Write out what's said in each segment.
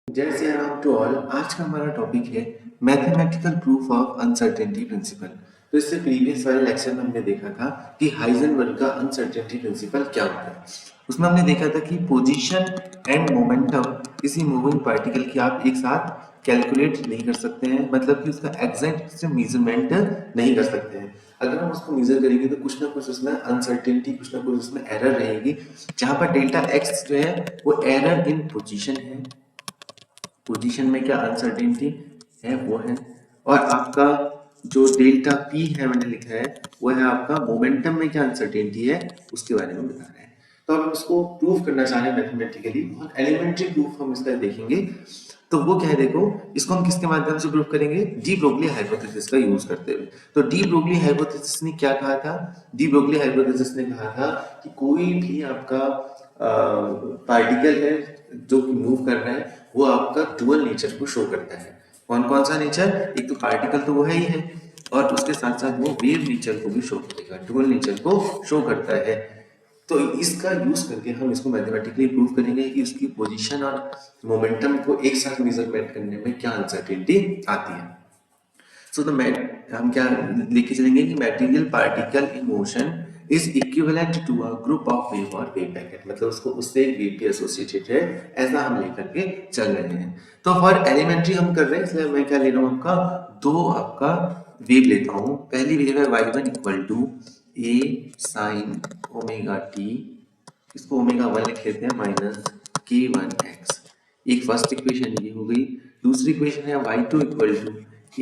जय Shri Ram to all. आज का हमारा टॉपिक है mathematical proof of uncertainty principle. तो इससे प्रीवियस वाले लेक्चर में हमने देखा था कि हाइजेनबर्ग का अनसर्टेनिटी प्रिंसिपल क्या होता है। उसमें हमने देखा था कि पोजीशन एंड मोमेंटम किसी मूविंग पार्टिकल की आप एक साथ कैलकुलेट नहीं कर सकते हैं, मतलब कि उसका एग्जैक्ट मेजरमेंट नहीं कर सकते हैं। अगर हम उसको मेजर करेंगे तो कुछ ना कुछ उसमें अनसर्टेनिटी, कुछ ना कुछ उसमें एरर रहेगी। जहां पर डेल्टा एक्स जो है वो एरर इन पोजीशन है, पोजीशन में क्या अनसर्टेनिटी है वो है, और आपका जो डेल्टा पी है मैंने लिखा है वो है आपका मोमेंटम में क्या अनसर्टेनिटी है उसके बारे में बता रहे हैं। तो अब हम इसको प्रूव करना चाह रहे हैं मैथमेटिकली, बहुत एलिमेंट्री प्रूफ हम इसका देखेंगे। तो वो क्या है, देखो इसको हम किसके माध्यम से प्रूव करेंगे, डी ब्रोगली हाइपोथेसिस का यूज करते हुए। तो डी ब्रोगली हाइपोथेसिस ने क्या कहा था, डी ब्रोगली हाइपोथेसिस ने कहा था कि कोई भी आपका पार्टिकल है जो कि मूव कर रहा है वो आपका डुअल नेचर को शो करता है। कौन कौन सा नेचर, एक तो पार्टिकल तो वो है ही है, और उसके साथ साथ वो वेव नेचर को भी शो करेगा, डुअल नेचर को शो करता है। तो इसका यूज करके हम इसको मैथमेटिकली प्रूव करेंगे कि उसकी पोजीशन और मोमेंटम को एक साथ मेजरमेंट करने में क्या अनसर्टेनिटी आती है। सो तो हम क्या लेके चलेंगे कि material particle in motion is equivalent to a group of wave और वेव पैकेट, मतलब उसको उससे एक वेव भी एसोसिएटेड है, ऐसा हम लेकर के चल रहे हैं। तो फॉर एलिमेंट्री हम कर रहे हैं, इसलिए मैं क्या ले रहा हूँ, आपका दो आपका वेव लेता हूँ। पहली वेव है y1 equal to A sine omega T, इसको ओमेगा 1 लिख लेते हैं, माइनस k1x। एक फर्स्ट इक्वेशन ये हो गई। दूसरी इक्वेशन है y2 equal to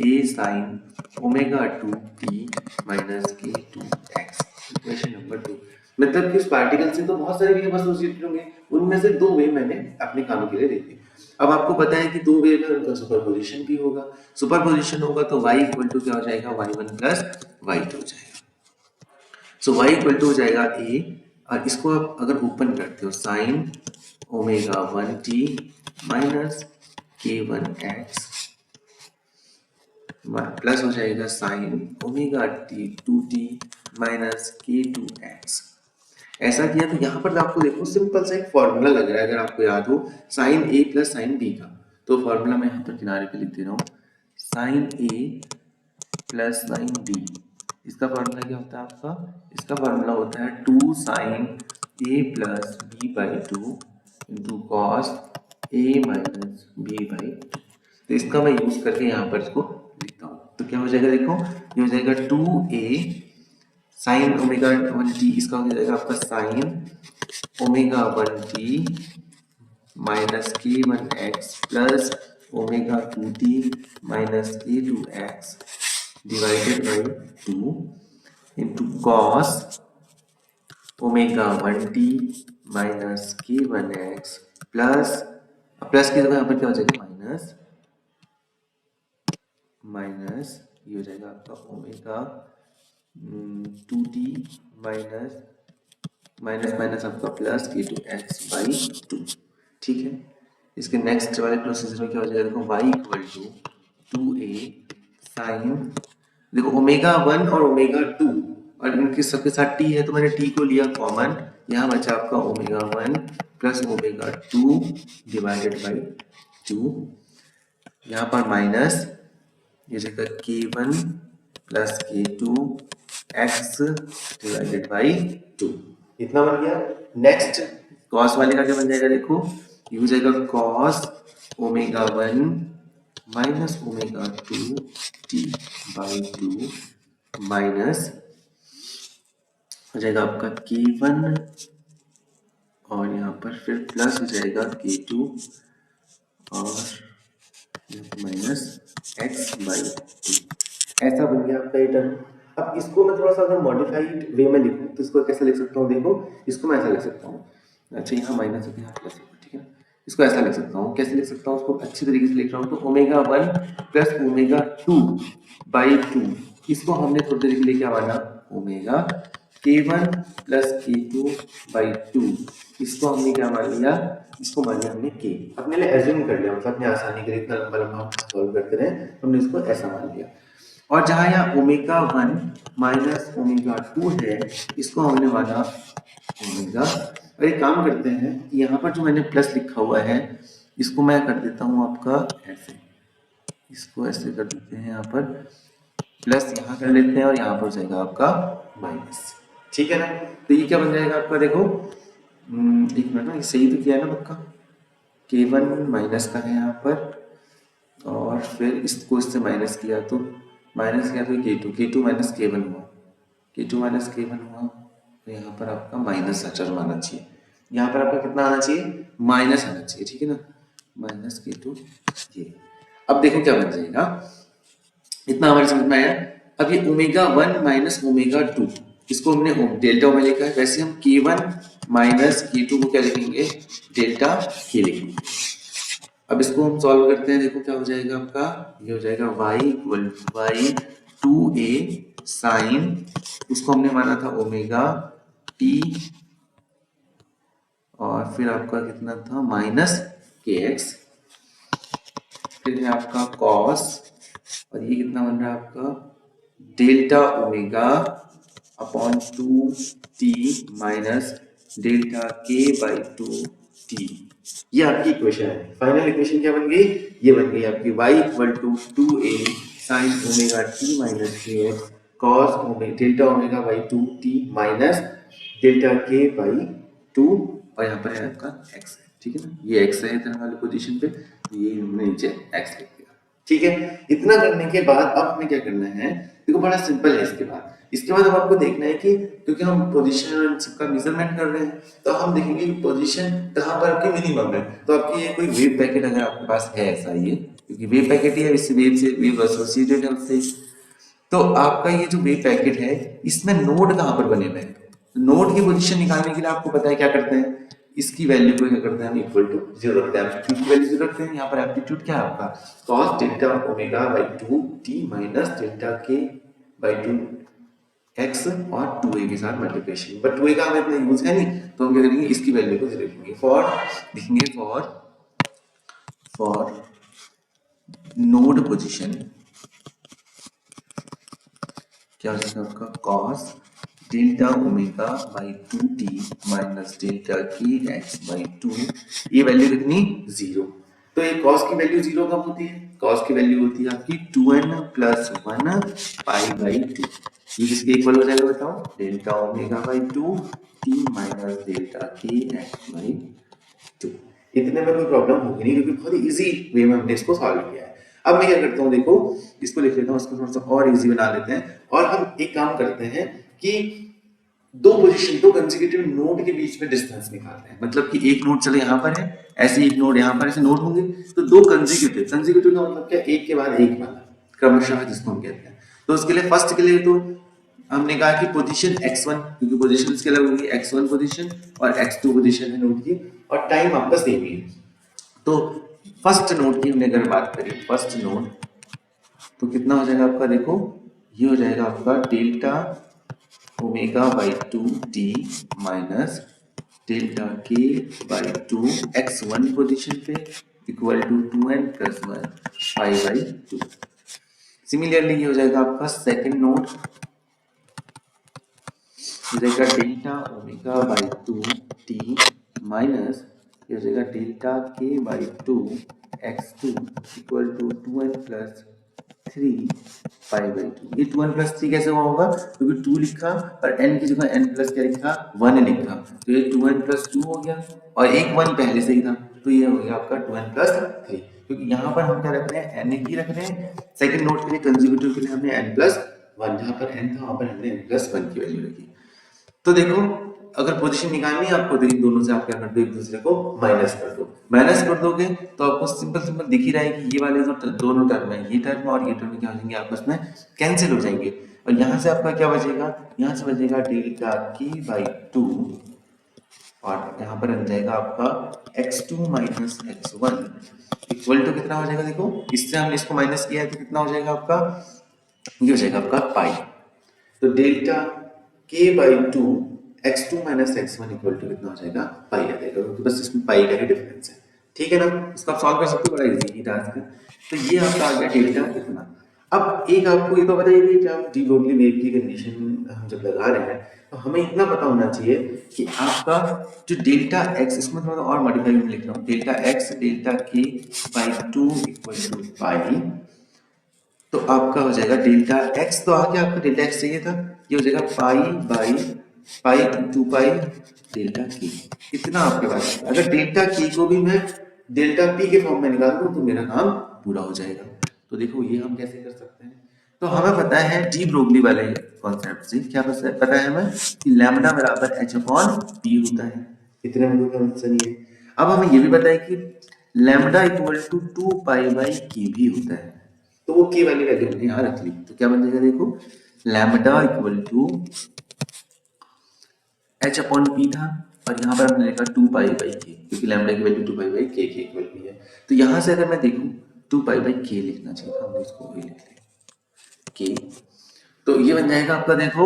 A sine omega 2 T minus k2x, equation number 2। मतलब कि उस पार्टिकल से तो बहुत सारे वेव एसोसिएटेड होंगे, उनमें से दो वेव मैंने अपने काम के लिए देखे। अब आपको पता है कि दो वेव है, उनका सुपरपोजिशन भी होगा। सुपरपोजिशन होगा तो y इक्वल टू क्या हो जाएगा, y1 प्लस y2 हो जाएगा। सो y इक्वल टू हो जाएगा a, और इसको आप अगर ओपन करते हो sine omega 1t minus k1x plus हो जाएगा sign omega T 2t minus k2x। ऐसा किया तो यहाँ पर आपको देखो सिंपल सा एक फॉर्मूला लग रहा है, अगर आपको याद हो sine a plus sine b का। तो फॉर्मूला मैं यहाँ पर किनारे पे लिख दे रहा हूँ, sine a plus sine b। इसका फॉर्मूला क्या होता है आपका, इसका फॉर्मूला होता है 2 sine a plus b by 2 into cos a minus b by 2। तो इसका मैं यूज करके यहाँ पर इसको लिखता हूँ। तो क्या हो जाएगा, देखो ये हो जाएगा 2a साइन ओमेगा 1t, इसका हो जाएगा आपका sine omega 1t minus k1x plus omega 2t minus k2x divided by 2 into cos omega 1t minus k1x plus plus की जगह यहाँ पर क्या हो जाएगा माइनस, माइनस ये हो जाएगा आपका omega 2t minus minus minus आपका प्लस k2x बाई 2। ठीक है, इसके नेक्स्ट वाले प्रोसीजर में क्या हो जाएगा, देखो y equal to 2a sine, देखो ओमेगा 1 और ओमेगा 2 और इनके सबके साथ t है तो मैंने t को लिया कॉमन, यहाँ बचा आपका omega 1 plus omega 2 divided by 2, यहाँ पर माइनस ये जगह k1 plus k2 x divided by 2, इतना बन गया। नेक्स्ट कॉस वाले का क्या बन जाएगा, देखो ये हो जाएगा cos omega 1 minus omega 2 t by 2 minus हो जाएगा आपका k1 और यहाँ पर फिर प्लस हो जाएगा k2 और माइनस x बाई 2। ऐसा बन गया आपका ये टर्म। अब इसको मैं थोड़ा सा अगर मॉडिफाइड वे में लिखूं तो इसको कैसे लिख सकता हूँ, देखो इसको मैं ऐसा लिख सकता हूँ, अच्छा यहाँ माइनस है यहाँ प्लस है, ठीक है। इसको ऐसा लिख सकता हूँ, कैसे लिख सकता हूँ, उसको अच्छी तरीके से लिख रहा हूँ। तो ओमेगा 1 प्लस ओमेगा 2 बाई 2, इसको हमने थोड़ी देर के लिए क्या माना, omega k1 plus k2 by 2, इसको हमने क्या मान लिया, इसको मान लिया हमने k, अपने लिए एज्यूम कर लिया, मतलब अपने आसानी के लिए इतना लंबा लंबा हम सॉल्व करते रहे, हमने इसको ऐसा मान लिया। और जहां यहाँ ओमेगा 1 माइनस ओमेगा 2 है, इसको हमने माना ओमेगा। और एक काम करते हैं, यहाँ पर जो मैंने प्लस लिखा हुआ है इसको मैं कर देता हूँ आपका ऐसे, इसको ऐसे कर देते हैं यहाँ पर, प्लस यहाँ कर लेते हैं और यहाँ पर हो जाएगा आपका माइनस। ठीक है ना, तो ये क्या बन जाएगा आपका, देखो एक मिनट ना, ये सही तो किया है ना पक्का, k1 माइनस का है यहाँ पर, और फिर इसको इससे माइनस किया तो k2 माइनस k1 हुआ, k2 माइनस k1 हुआ, तो यहाँ पर आपका माइनस टर्म आना चाहिए, यहाँ पर आपका कितना आना चाहिए, माइनस आना चाहिए। ठीक है ना, माइनस k2 ये। अब देखो क्या बन जाएगा, इतना हमारे समझ में आया। अब ये ओमेगा 1 माइनस ओमेगा 2, इसको हमने डेल्टा ओमेगा लिखा है, वैसे हम k1 माइनस k2 को क्या लिखेंगे, डेल्टा k लिखेंगे। अब इसको हम सॉल्व करते हैं, देखो क्या हो जाएगा आपका, ये हो जाएगा y equal to y 2a sine, उसको हमने माना था ओमेगा t, और फिर आपका कितना था माइनस kx, फिर है आपका cos, और ये कितना बन रहा है आपका delta omega upon 2t minus delta k by 2t। ये आपकी इक्वेशन है। फाइनल इक्वेशन क्या बन गई, ये बन गई आपकी y equal to 2a sine omega t minus kx cos delta omega by 2t minus delta k by 2, और यहाँ पर है आपका x है। ठीक है ना, ये x है इधर वाली पोजीशन पे, ये हमने नीचे x लिख दिया। ठीक है, इतना करने के बाद अब हमें क्या करना है, देखो बड़ा सिंपल है। इसके बाद हम आपको देखना है कि क्योंकि हम पोजीशन सबका मेजरमेंट कर रहे हैं, तो हम देखेंगे कि पोजीशन कहाँ पर आपकी मिनिमम है। तो आपकी ये कोई वेव पैकेट अगर आपके पास है ऐसा, ये क्योंकि वेव पैकेट ही है, इससे वेव एसोसिएटेड है उससे, तो आपका ये जो वेव पैकेट है इसमें नोड कहाँ पर बने हुए हैं, नोड की पोजीशन निकालने के लिए आपको पता है क्या करते हैं, इसकी वैल्यू को क्या करते हैं हम इक्वल टू 0 रखते हैं, एम्पलीट्यूड की वैल्यू 0 रखते हैं। यहाँ पर एम्पलीट्यूड क्या है आपका cos delta omega by 2t minus delta k by 2 x और 2a के साथ मल्टीप्लिकेशन, बट 2a का हमें इतना यूज है नहीं, तो हम क्या करेंगे इसकी वैल्यू को 0 लिखेंगे, फॉर नोड पोजीशन क्या हो जाएगा आपका cos delta omega by 2t minus delta k x by 2, ये वैल्यू कितनी 0। तो ये cos की वैल्यू 0 कब होती है, cos की वैल्यू होती है आपकी 2n प्लस 1 पाई बाई 2, ये किसके इक्वल हो जाएगा बताओ, delta omega by 2t minus delta k x by 2। इतने में कोई प्रॉब्लम होगी नहीं क्योंकि बहुत इजी वे में हमने इसको सॉल्व किया है। अब मैं क्या करता हूँ, देखो इसको लिख लेता हूँ, इसको थोड़ा सा और इजी बना लेते हैं, और हम एक काम करते हैं कि दो कंसेक्यूटिव नोड के बीच में डिस्टेंस निकालते हैं, मतलब कि एक नोड चले यहाँ पर है, ऐसे एक नोड यहाँ पर ऐसे नोड होंगे, तो दो कंसेक्यूटिव का मतलब क्या, एक के बाद एक वाला क्रमशः जिसको हम कहते हैं। तो उसके लिए फर्स्ट के लिए तो हमने कहा कि पोजीशन x1, क्योंकि पोजीशन इसके अलग होगी, x1 पोजीशन और x2 पोजीशन है नोड की, और टाइम आपका सेम ही है। तो फर्स्ट नोड की हमने अगर बात करें, फर्स्ट नोड तो कितना हो जाएगा आपका, देखो ये हो जाएगा आपका delta omega by 2t minus delta k by 2 x1 position पे equal to 2n plus 1 pi by 2। Similarly ये हो जाएगा आपका सेकंड नोड, हो जाएगा delta omega by 2t minus ये हो जाएगा delta k by 2 x2 equal to 2n plus 3 pi by 2। ये 2n प्लस 3 कैसे हुआ होगा, क्योंकि 2 लिखा और n की जगह n प्लस क्या लिखा 1 लिखा, तो ये 2n प्लस 2 हो गया, और एक 1 पहले से ही था, तो ये हो गया आपका 2n प्लस 3, क्योंकि यहाँ पर हम क्या रख रहे हैं, n ही रख रहे हैं। सेकंड नोड के लिए कंसेक्यूटिव के लिए हमने n प्लस 1, जहाँ पर n था वहाँ पर हमने n प्लस 1 की वैल्यू रखी। तो देखो अगर पोजीशन निकालनी है आपको, तो इन दोनों से आप क्या कर दो, एक दूसरे को माइनस कर दो, माइनस कर दोगे तो आपको सिंपल दिख ही रहा है कि ये वाले जो दोनों टर्म है, ये टर्म और ये टर्म क्या हो जाएंगे आपस में कैंसिल हो जाएंगे, और यहाँ से आपका क्या बचेगा, यहाँ से बचेगा डेल्टा k बाई 2, और यहाँ पर बन जाएगा आपका x2 minus x1 equal to कितना हो जाएगा, देखो इससे हमने इसको माइनस किया है तो कितना हो जाएगा आपका, ये हो जाएगा आपका पाई, तो delta k by 2 x2 minus x1 equal to कितना हो जाएगा, पाई आ जाएगा, क्योंकि बस इसमें पाई का ही डिफरेंस है। ठीक है ना, इसको आप सॉल्व कर सकते हो, बड़ा इजी ही टास्क है। तो ये आपका आ गया डेल्टा कितना। अब एक आपको ये तो बताइए कि जब डी ब्रोगली वेव की कंडीशन हम जब लगा रहे हैं तो हमें इतना पता होना चाहिए कि आपका जो डेल्टा एक्स, इसमें थोड़ा और मॉडिफाई में लिख रहा हूँ, डेल्टा एक्स डेल्टा के बाई 2 इक्वल टू पाई, तो आपका हो जाएगा डेल्टा एक्स, तो आगे आपका डेल्टा एक्स चाहिए था, ये हो जाएगा pi by pi 2 pi delta के। इतना आपके पास है। अगर डेल्टा के को भी मैं डेल्टा पी के फॉर्म में निकाल दूं तो मेरा काम पूरा हो जाएगा। तो देखो ये हम कैसे कर सकते हैं, तो हमें पता है डी ब्रोगली वाले कॉन्सेप्ट से क्या पता है हमें कि लैम्डा बराबर एच अपॉन पी होता है। इतने में कोई आंसर नहीं है। अब हमें ये भी पता है कि lambda equal to 2 pi by के भी होता है, तो वो के वाली वैल्यू हमने यहाँ रख ली, तो क्या बन जाएगा देखो, lambda equal to h upon p था और यहाँ पर हमने लिखा 2 पाई बाई के, क्योंकि लैम्डा की वैल्यू 2 पाई बाई के इक्वल भी है। तो यहाँ से अगर मैं देखूँ 2 पाई बाई के लिखना चाहिए था, हमने इसको वही लिख लिया के। तो ये बन जाएगा आपका देखो,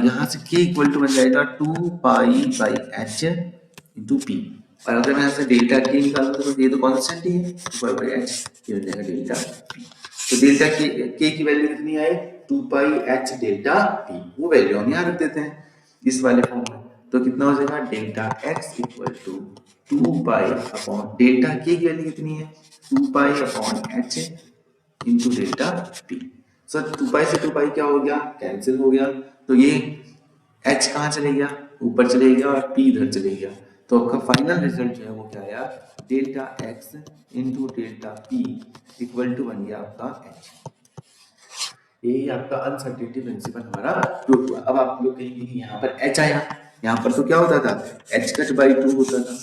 यहाँ से के इक्वल टू बन जाएगा 2 pi by H into P, और अगर मैं यहाँ से डेल्टा के निकालूँ तो ये तो कॉन्स्टेंट ही है, 2 पाई बाई एच, ये बन जाएगा डेल्टा पी। तो डेल्टा के की वैल्यू कितनी आए, 2 पाई एच डेल्टा पी, वो वैल्यू हम यहाँ रख देते हैं इस वाले फॉर्म में। तो कितना हो जाएगा, delta X equal to 2 pi upon delta K की वैल्यू कितनी है, 2 pi upon H into delta P. Sir 2 pi से 2 पाई क्या हो गया, कैंसिल हो गया, तो ये h कहाँ चले गया, ऊपर चले गया, और p इधर चले गया। तो आपका फाइनल रिजल्ट जो है वो क्या आया, delta x into delta p equal to बन गया आपका h। यही आपका अनसर्टेनिटी प्रिंसिपल हमारा प्रूव हुआ। अब आप लोग कहेंगे कि यहाँ पर h आया, यहाँ पर तो क्या होता था, h कट बाई 2 होता था,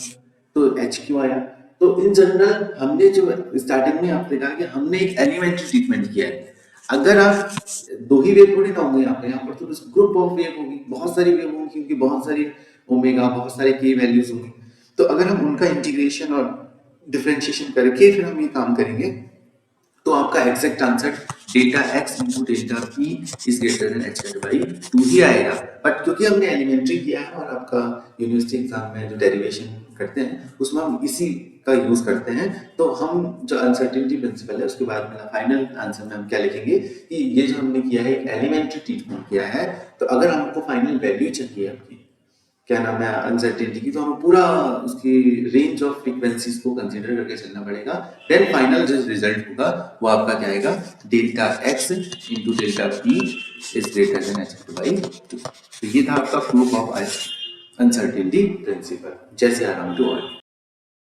तो h क्यों आया। तो इन जनरल हमने जो स्टार्टिंग में आपने कहा कि हमने एक एलिमेंट्री ट्रीटमेंट किया है। अगर आप दो ही वेव थोड़ी ना होंगे यहाँ पर तो ग्रुप ऑफ वेव होगी, बहुत सारी वेव होंगी, क्योंकि बहुत सारी ओमेगा, बहुत सारे के वैल्यूज होंगे। तो अगर हम उनका इंटीग्रेशन और डिफरेंशिएशन करके फिर हम ये काम करेंगे, तो आपका exact answer delta x into delta P is greater than H cut by 2 ही आएगा। बट क्योंकि हमने एलिमेंट्री किया है और आपका यूनिवर्सिटी एग्जाम में जो डेरिवेशन करते हैं उसमें हम इसी का यूज करते हैं, तो हम जो अनसर्टेनिटी प्रिंसिपल है उसके बाद में फाइनल आंसर में हम क्या लिखेंगे कि ये जो हमने किया है एक एलिमेंट्री ट्रीटमेंट किया है। तो अगर हमको फाइनल वैल्यू चाहिए आपकी क्या नाम है अनसर्टेनिटी की, तो हमें पूरा उसकी रेंज ऑफ फ्रीक्वेंसीज को कंसीडर करके चलना पड़ेगा। देन फाइनल जो रिजल्ट होगा वो आपका क्या आएगा, delta x into delta P is greater than H by 2। तो ये था आपका प्रूफ ऑफ अनसर्टेनिटी प्रिंसिपल। जैसे आराम टू ऑल।